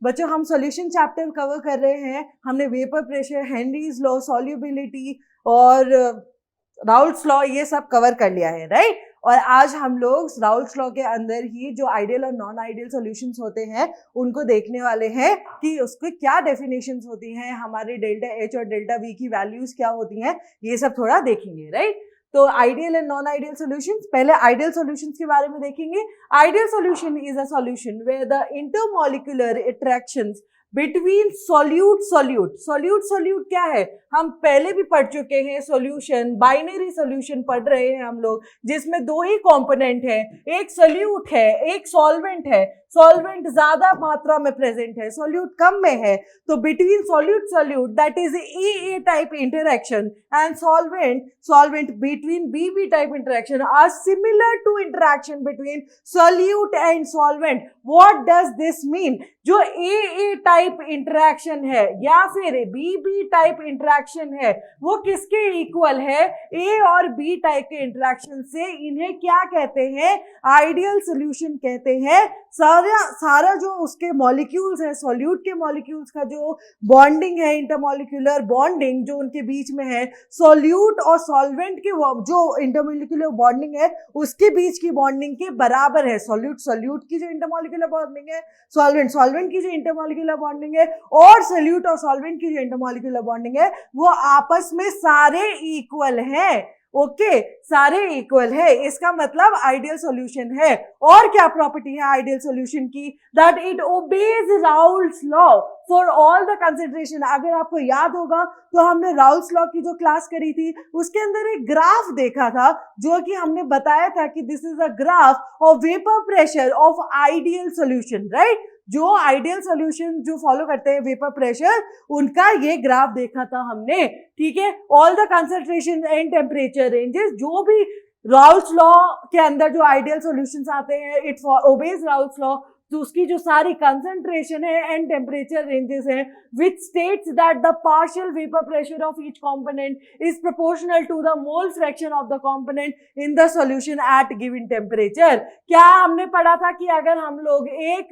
बच्चों हम solution chapter cover कर रहे हैं। हमने vapour pressure, Henry's law, solubility और राउल्ट्स लॉ ये सब कवर कर लिया है, राइट। और आज हम लोग राउल्ट्स लॉ के अंदर ही जो आइडियल और नॉन आइडियल सॉल्यूशंस होते हैं उनको देखने वाले हैं कि उसके क्या डेफिनेशंस होती हैं, हमारे डेल्टा एच और डेल्टा वी की वैल्यूज क्या होती हैं, ये सब थोड़ा देखेंगे, राइट। तो ideal and non ideal solutions, पहले आइडियल सॉल्यूशंस के बारे में देखेंगे। Ideal solution is a solution where the intermolecular interactions between solute क्या है, हम पहले भी पढ़ चुके हैं। सॉल्यूशन, बाइनरी सॉल्यूशन पढ़ रहे हैं हम लोग, जिसमें दो ही कंपोनेंट है, एक सोल्यूट है, एक सॉल्वेंट है। सॉल्वेंट ज्यादा मात्रा में प्रेजेंट है, सोल्यूट कम में है। तो between solute that is A type interaction and solvent between B type interaction are similar to interaction between solute and solvent. What does this mean? जो ए टाइप इंटरेक्शन है या फिर बी टाइप इंटरेक्शन है वो किसके equal है? ए और B type के इंटरेक्शन से। इन्हें क्या कहते हैं? आइडियल सॉल्यूशन कहते हैं। सारा जो उसके मॉलिक्यूल्स है, सॉल्यूट के मॉलिक्यूल्स का जो बॉन्डिंग है, इंटरमॉलिक्यूलर बॉन्डिंग जो उनके बीच में है, सॉल्यूट और सॉल्वेंट के जो इंटरमॉलिक्यूलर बॉन्डिंग है उसके बीच की बॉन्डिंग के बराबर है। सॉल्यूट की जो इंटरमॉलिक्यूलर बॉन्डिंग है, सॉल्वेंट की जो इंटरमॉलिक्यूलर बॉन्डिंग है और सॉल्यूट और सॉल्वेंट की जो इंटरमॉलिक्यूलर बॉन्डिंग है वो आपस में सारे इक्वल हैं। ओके, सारे इक्वल है, इसका मतलब आइडियल सॉल्यूशन है। और क्या प्रॉपर्टी है आइडियल सॉल्यूशन की? That it obeys Raoult's law for all the consideration. अगर आपको याद होगा तो हमने राउल्ट्स लॉ की जो क्लास करी थी उसके अंदर एक ग्राफ देखा था जो कि हमने बताया था कि this is a graph of vapour pressure of ideal solution, right. जो आइडियल सॉल्यूशन जो फॉलो करते हैं वेपर प्रेशर, उनका ये ग्राफ देखा था हमने, ठीक है। All the concentration and temperature ranges, जो भी राउल्ट्स लॉ के अंदर जो आइडियल सॉल्यूशंस आते हैं, इट ओबेज राउल्ट्स लॉ। तो उसकी जो सारी कंसंट्रेशन है एंड टेम्परेचर रेंजेस है which states that the partial vapor pressure of each component is proportional to the mole fraction of the component in the solution at given temperature। क्या हमने पढ़ा था कि अगर हम लोग एक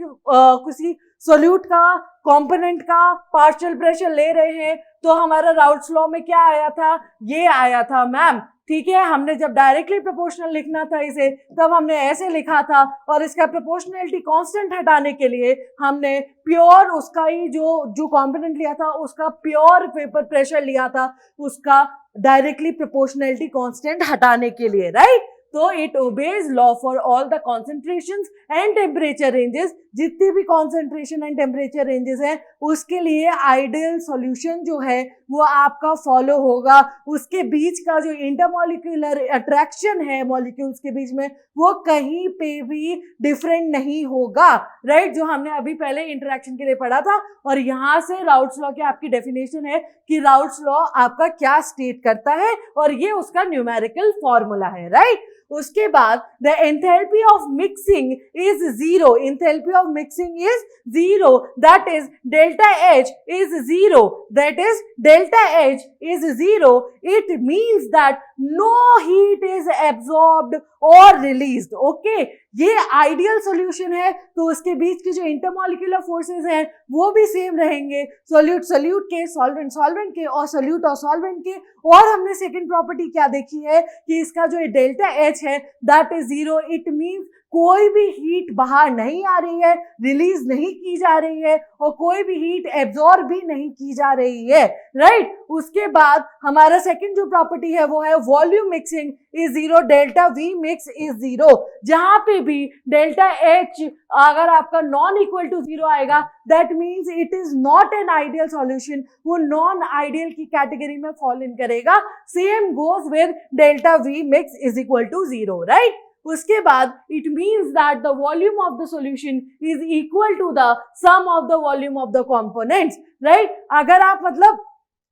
किसी सोल्यूट का कंपोनेंट का पार्शियल प्रेशर ले रहे हैं तो हमारा राउल्ट्स लॉ में क्या आया था? ये आया था मैम, ठीक है। हमने जब डायरेक्टली प्रोपोर्शनल लिखना था इसे तब हमने ऐसे लिखा था, और इसका प्रोपोर्शनलिटी कांस्टेंट हटाने के लिए हमने प्योर उसका ही जो कंपोनेंट लिया था उसका प्योर वेपर प्रेशर लिया था, उसका डायरेक्टली प्रोपोर्शनलिटी कांस्टेंट हटाने के लिए, राइट। तो it obeys law for all the concentrations and temperature ranges. जितने भी कॉन्सेंट्रेशन एंड टेम्परेचर रेंजेस हैं उसके लिए आइडियल सॉल्यूशन जो है वो आपका फॉलो होगा। उसके बीच का जो इंटरमॉलिक्यूलर अट्रैक्शन है मॉलिक्यूल्स के बीच में वो कहीं पे भी डिफरेंट नहीं होगा, राइट। जो हमने अभी पहले इंटरेक्शन के लिए पढ़ा था। और यहाँ से राउल्ट्स लॉ की आपकी डेफिनेशन है कि राउल्ट्स लॉ आपका क्या स्टेट करता है, और ये उसका न्यूमेरिकल फॉर्मूला है, राइट। उसके बाद the enthalpy of mixing is zero, enthalpy of mixing is zero, that is delta H is zero, that is delta H is zero. It means that no heat is absorbed or released, okay। ये ideal solution है तो उसके बीच की जो intermolecular forces हैं वो भी same रहेंगे, सोल्यूट के, सॉल्वेंट के, और सोल्यूट और सॉल्वेंट के। और हमने सेकंड प्रॉपर्टी क्या देखी है कि इसका जो डेल्टा एच है that is zero. It means कोई भी हीट बाहर नहीं आ रही है, रिलीज नहीं की जा रही है, और कोई भी हीट एब्जॉर्ब भी नहीं की जा रही है, राइट। उसके बाद हमारा सेकंड जो प्रॉपर्टी है वो है volume mixing is zero, delta V mix is zero. जहां पे भी डेल्टा एच अगर आपका नॉन इक्वल टू जीरो आएगा that means it is not an ideal solution, वो नॉन आइडियल की कैटेगरी में फॉल इन करेगा। Same goes with delta V mix is equal to zero, right. उसके बाद it means that the volume of the solution is equal to the sum of the volume of the components, right. अगर आप मतलब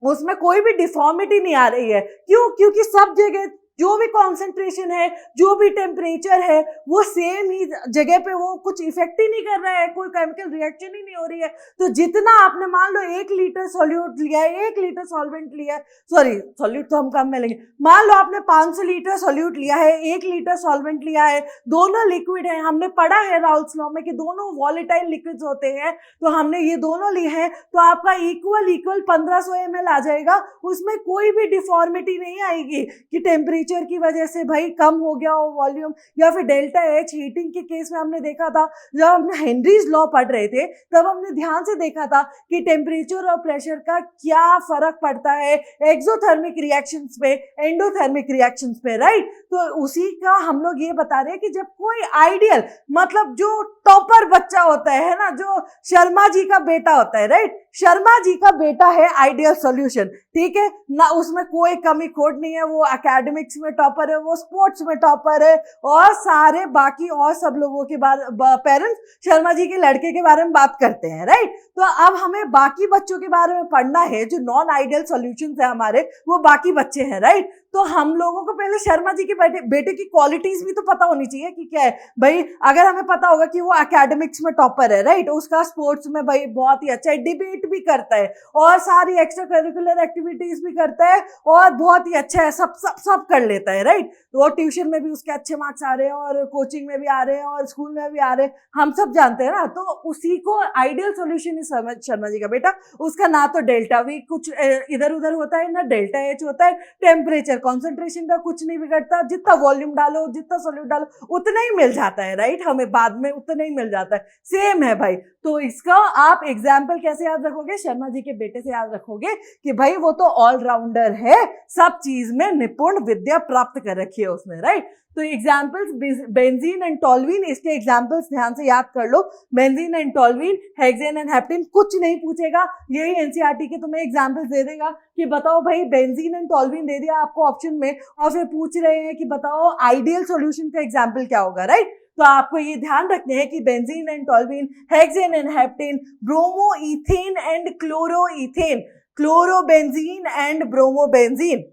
उसमें कोई भी deformity नहीं आ रही है, क्यों? क्योंकि सब जगह जो भी कॉन्सेंट्रेशन है, जो भी टेम्परेचर है, वो सेम ही जगह पे, वो कुछ इफेक्ट ही नहीं कर रहा है, कोई केमिकल रिएक्शन ही नहीं हो रही है। तो जितना आपने मान लो 1 लीटर सॉल्यूट लिया है, 1 लीटर सॉल्वेंट लिया है, सॉरी सॉल्यूट तो हम कम में लेंगे, मान लो आपने 500 लीटर सॉल्यूट लिया है, 1 लीटर सॉल्वेंट लिया है, दोनों लिक्विड है, हमने पढ़ा है राउल्स लॉ में कि दोनों वॉलेटाइल लिक्विड्स होते हैं, तो हमने ये दोनों लिए हैं, तो आपका इक्वल 1500 ml आ जाएगा। उसमें कोई भी डिफॉर्मिटी नहीं आएगी कि टेम्परेचर की वजह से भाई कम हो गया हो वॉल्यूम, या फिर डेल्टा एच हीटिंग के केस में हमने देखा था, जब हम हेनरीज लॉ पढ़ रहे थे तब हमने ध्यान से देखा था कि टेम्परेचर और प्रेशर का क्या फर्क पड़ता है एक्सोथर्मिक रिएक्शंस पे, एंडोथर्मिक रिएक्शंस पे, राइट। तो उसी का हम लोग ये बता रहे हैं कि जब कोई आइडियल, मतलब जो टॉपर बच्चा होता है ना, जो शर्मा जी का बेटा होता है, राइट, शर्मा जी का बेटा है आइडियल सॉल्यूशन, ठीक है ना, उसमें कोई कमी खोट नहीं है, वो एकेडमिक्स में टॉपर है, वो स्पोर्ट्स में टॉपर है, और सारे बाकी और सब लोगों के पेरेंट्स शर्मा जी के लड़के के बारे में बात करते हैं, राइट। तो अब हमें बाकी बच्चों के बारे में पढ़ना है, जो नॉन आइडियल सॉल्यूशंस है हमारे, वो बाकी बच्चे हैं, राइट। तो हम लोगों को पहले शर्मा जी के बेटे की क्वालिटीज भी तो पता होनी चाहिए कि क्या है भाई। अगर हमें पता होगा कि वो एकेडमिक्स में टॉपर है, राइट, उसका स्पोर्ट्स में भाई बहुत ही अच्छा है, डिबेट भी करता है, और सारी एक्स्ट्रा करिकुलर एक्टिविटीज भी करता है, और बहुत ही अच्छा है, सब सब सब कर लेता है, राइट। तो ट्यूशन में भी उसके अच्छे मार्क्स आ रहे हैं, और कोचिंग में भी आ रहे हैं, और स्कूल में भी आ रहे हैं, हम सब जानते हैं ना। तो उसी को आइडियल सॉल्यूशन है शर्मा जी का बेटा। उसका ना तो डेल्टा वी कुछ इधर उधर होता है, ना डेल्टा एच होता है, टेम्परेचर कॉन्सेंट्रेशन का कुछ नहीं बिगड़ता, जितना वॉल्यूम डालो, जितना सॉल्यूट डालो, उतना ही मिल जाता है, राइट, हमें बाद में उतना ही मिल जाता है, सेम है भाई। तो इसका आप एग्जाम्पल कैसे याद रखोगे? शर्मा जी के बेटे से याद रखोगे कि भाई वो तो ऑलराउंडर है, सब चीज में निपुण विद्या प्राप्त कर रखी है उसने, राइट। तो एग्जाम्पल्स बेंजीन एंड टोल्यूइन, इसके एग्जाम्पल्स ध्यान से याद कर लो। Benzene and toluene, hexane and heptane, कुछ नहीं पूछेगा, यही एनसीईआरटी के तुम्हें एग्जाम्पल्स दे देगा कि बताओ भाई बेंजीन एंड टोल्यूइन दे दिया आपको ऑप्शन में, और फिर पूछ रहे हैं कि बताओ आइडियल सॉल्यूशन का एग्जाम्पल क्या होगा, राइट। तो आपको ये ध्यान रखने हैं कि benzene and toluene, hexane and heptane, bromo ethane and chloro ethane, chlorobenzene and bromobenzene,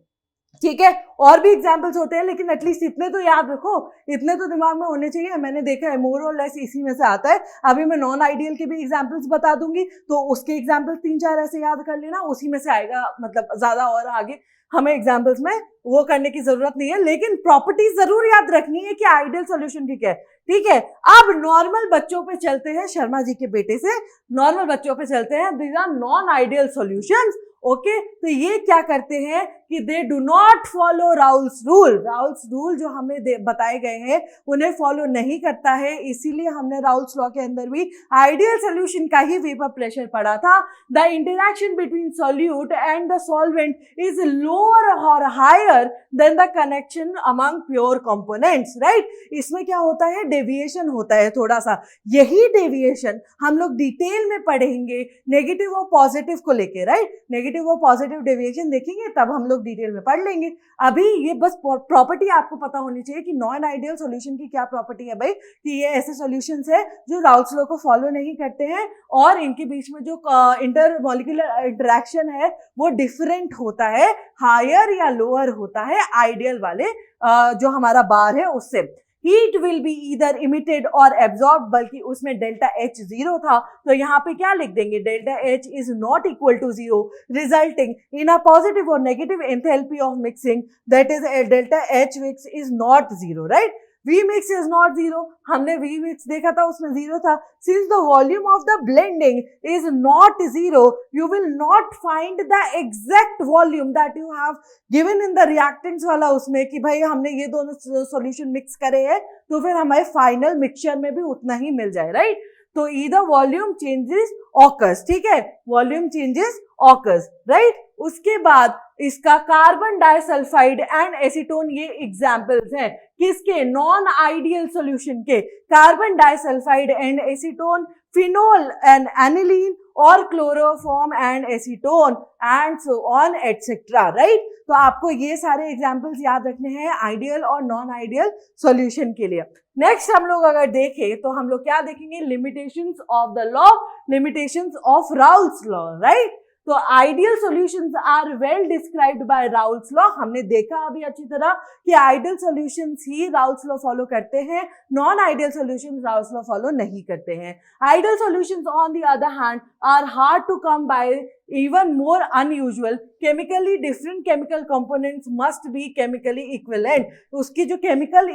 ठीक है। और भी एग्जाम्पल्स होते हैं, लेकिन एटलीस्ट इतने तो याद रखो, इतने तो दिमाग में होने चाहिए। मैंने देखा है मोर और लेस इसी में से आता है। अभी मैं नॉन आइडियल के भी एग्जाम्पल्स बता दूंगी, तो उसके एग्जाम्पल्स 3-4 ऐसे याद कर लेना, उसी में से आएगा, मतलब ज्यादा और आगे हमें एग्जाम्पल्स में वो करने की जरूरत नहीं है, लेकिन प्रॉपर्टीज जरूर याद रखनी है कि आइडियल सॉल्यूशन की क्या है, ठीक है। अब नॉर्मल बच्चों पे चलते हैं, शर्मा जी के बेटे से नॉर्मल बच्चों पे चलते हैं। These are non ideal solutions, okay. तो ये क्या करते हैं कि they do not follow Raoult's rule. Raoult's rule जो हमें बताए गए हैं उन्हें फॉलो नहीं करता है, इसीलिए हमने राउल्स लॉ के अंदर भी आइडियल सॉल्यूशन का ही वेपर प्रेशर पढ़ा था। The interaction between solute and the solvent is lower और higher than the connection among pure components, right. इसमें क्या होता है, डेविएशन होता है थोड़ा सा। यही डेविएशन हम लोग डिटेल में पढ़ेंगे नेगेटिव और पॉजिटिव को लेके, राइट। नेगेटिव और पॉजिटिव डेविएशन देखेंगे तब हम लोग डिटेल में पढ़ लेंगे। अभी ये बस प्रॉपर्टी आपको पता होनी चाहिए कि नॉन आइडियल सॉल्यूशन की क्या प्रॉपर्टी है भाई, कि ये ऐसे सॉल्यूशंस है जो राउल्स लॉ को फॉलो नहीं करते हैं, और इनके बीच में जो इंटरमॉलिक्यूलर इंटरेक्शन है वो डिफरेंट होता है, हायर या लोअर होता है आइडियल वाले जो हमारा बार है उससे। Heat will be either emitted और एब्जॉर्ब, बल्कि उसमें डेल्टा एच 0 था, तो यहाँ पे क्या लिख देंगे, delta H is not equal to 0, resulting in a positive और negative enthalpy of mixing, that is delta H mix is not 0, right. V mix is not 0, हमने V mix देखा था उसमें 0 था। Since the volume of the blending is not 0, you will not find the exact volume that you have given in the reactants वाला उसमें कि भाई हमने ये दोनों सॉल्यूशन मिक्स करे हैं, तो फिर हमारे फाइनल मिक्सचर में भी उतना ही मिल जाए, राइट। तो either volume changes occurs, ठीक है, वॉल्यूम चेंजेस occurs, राइट। उसके बाद इसका कार्बन डाइसल्फाइड एंड एसीटोन, ये एग्जाम्पल्स हैं किसके, नॉन आइडियल सॉल्यूशन के। Carbon disulphide and acetone, phenol and aniline, और chloroform and acetone, and so on etcetera, right. तो आपको ये सारे एग्जाम्पल्स याद रखने हैं आइडियल और नॉन आइडियल सॉल्यूशन के लिए। नेक्स्ट हम लोग अगर देखें तो हम लोग क्या देखेंगे, limitations of the law, limitations of Raoult's law, right. तो ideal solutions are well described by Raoult's law. हमने देखा अभी अच्छी तरह कि आइडियल सॉल्यूशंस ही राउल्स लॉ फॉलो करते हैं, non ideal solutions Raoult's law follow नहीं करते हैं। Ideal solutions on the other hand are hard to come by, even more unusual, chemically different chemical components must be chemically equivalent। उसकी जो chemical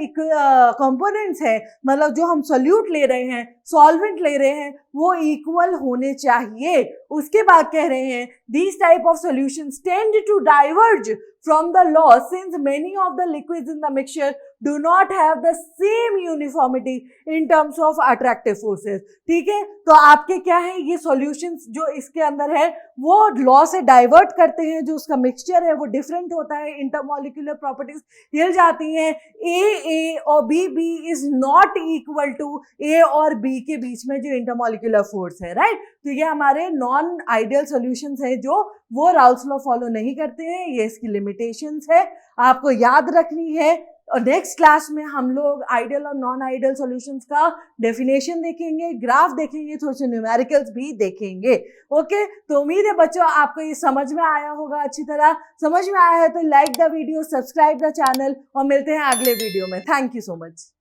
components है, मतलब जो हम solute ले रहे हैं, solvent ले रहे हैं, वो equal होने चाहिए। उसके बाद कह रहे हैं these type of solutions tend to diverge from the law since many of the liquids in the mixture do not have the same uniformity in terms of attractive forces। ठीक है, तो आपके क्या है, ये सॉल्यूशंस जो इसके अंदर है वो लॉ से डाइवर्ट करते हैं, जो उसका मिक्सचर है वो डिफरेंट होता है, इंटरमॉलिक्यूलर प्रॉपर्टीज हिल जाती हैं। ए और B is not equal to A और बी के बीच में जो इंटरमॉलिक्यूलर फोर्स है, राइट। तो ये हमारे नॉन आइडियल सॉल्यूशंस है जो वो राउल्स लॉ फॉलो नहीं करते हैं, ये इसकी लिमिटेशंस है, आपको याद रखनी है। और नेक्स्ट क्लास में हम लोग आइडियल और नॉन आइडियल सॉल्यूशंस का डेफिनेशन देखेंगे, ग्राफ देखेंगे, थोड़े से न्यूमेरिकल्स भी देखेंगे। ओके, तो उम्मीद है बच्चों आपको ये समझ में आया होगा, अच्छी तरह समझ में आया है तो like the video, subscribe the channel और मिलते हैं अगले वीडियो में। Thank you so much.